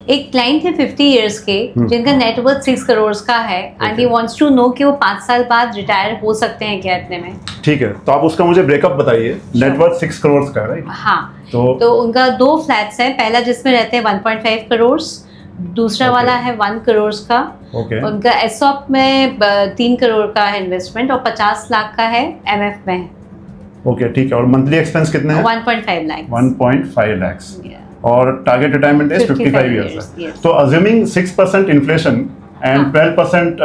एक क्लाइंट है 50 इयर्स के जिनका नेटवर्थ 6 करोड़ का है and he wants to know कि वो 5 साल बाद रिटायर हो सकते हैं क्या इतने में। ठीक है, तो आप उसका मुझे ब्रेकअप बताइए। नेटवर्थ 6 करोड़ का है, राइट? हाँ, तो उनका 2 फ्लैट्स हैं, पहला जिसमें रहते हैं 1.5 करोड़, दूसरा वाला है 1 करोड़ का। उनका एसऑप में 3 करोड़ का है इन्वेस्टमेंट और 50 लाख का है एमएफ में। ओके, ठीक है। और मंथली एक्सपेंस कितने हैं? 1.5 लाख। 1.5 लाख। और टारगेट रिटायरमेंट एज 55 इयर्स है। तो assuming 6% inflation and 12%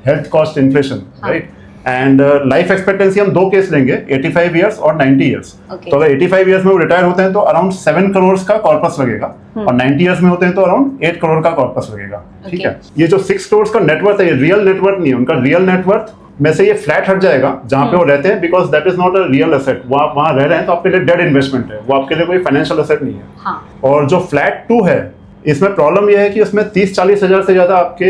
health cost inflation, right? And life expectancy हम 2 केस लेंगे, 85 इयर्स और 90 इयर्स। तो अगर 85 इयर्स में वो रिटायर होते हैं तो अराउंड 7 करोड़ का कॉर्पस लगेगा और 90 इयर्स में होते हैं तो अराउंड 8 करोड़ का कॉर्पस लगेगा। ठीक है, ये जो 6 करोड़ का नेटवर्थ है ये रियल नेटवर्थ नहीं है। उनका रियल नेटवर्थ में से ये फ्लैट हट जाएगा जहां पे वो रहते हैं, because that is not a real asset. वो आप वहां रह रहे हैं तो आपके लिए डेड इन्वेस्टमेंट है, वो आपके लिए कोई फाइनेंशियल एसेट नहीं है। हाँ। और जो फ्लैट 2 है इसमें प्रॉब्लम यह है कि उसमें 30-40 हजार से ज्यादा आपके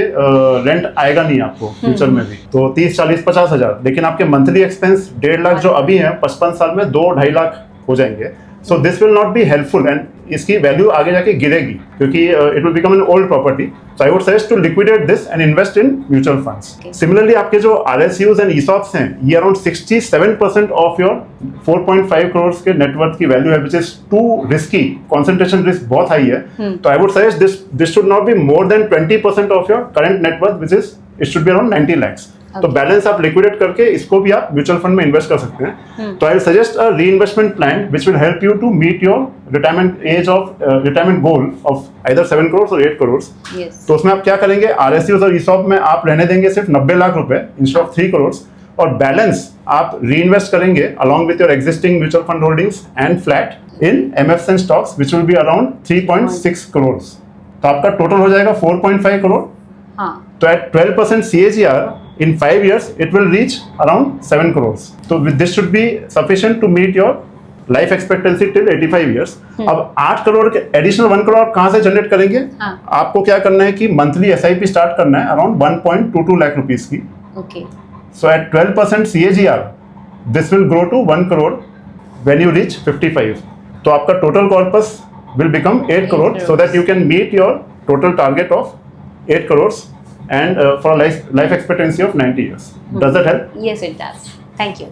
रेंट आएगा नहीं आपको फ्यूचर में भी। तो 30-40-50 हजार, लेकिन आपके मंथली एक्सपेंस 1.5 लाख जो अभी है 55 साल में 2-2.5 लाख हो जाएंगे। So this will not be helpful and इसकी वैल्यू आगे जाके गिरेगी क्योंकि it will become an old property. So I would suggest to liquidate this and invest in mutual funds. Similarly आपके जो आरएसयूज एंड ईसॉप्स हैं ये अराउंड 67% ऑफ योर 4.5 करोड़ के नेटवर्थ की वैल्यू है, which is to risky. Concentration risk बहुत high है। तो आई would suggest this should not be more than 20% of your current net worth, which is it should be around 90 lakh. तो balance आप liquidate करके इसको भी आप म्यूचुअल फंड में इन्वेस्ट कर सकते हैं। तो I will suggest a reinvestment plan which will help you to meet your retirement age of retirement goal of either 7 crore और 8 करोड़। तो उसमें आप क्या करेंगे, आरएसयूज और ईसॉप में आप रहने देंगे सिर्फ 90 लाख रुपए इंस्टेड ऑफ 3 करोड़ और बैलेंस आप रीइन्वेस्ट करेंगे along with your existing mutual fund holdings and flat in MFs and stocks which will be around 3.6 crore. तो आपका टोटल हो जाएगा 4.5 करोड़। तो at 12% CAGR in 5 years it will reach around 7 crores. So this should be sufficient to meet your life expectancy till 85 years. अब 8 करोड़ के additional 1 crore आप कहाँ से जनरेट करेंगे? आपको क्या करना है कि मंथली SIP स्टार्ट करना है अराउंड 1.22 लाख रुपीस की। So at 12% CAGR this will grow to 1 crore when you reach 55. तो आपका total corpus will become 8 crore so that you can meet your total target of 8 crores and for a life expectancy of 90 years. Does that help? Yes, it does. Thank you.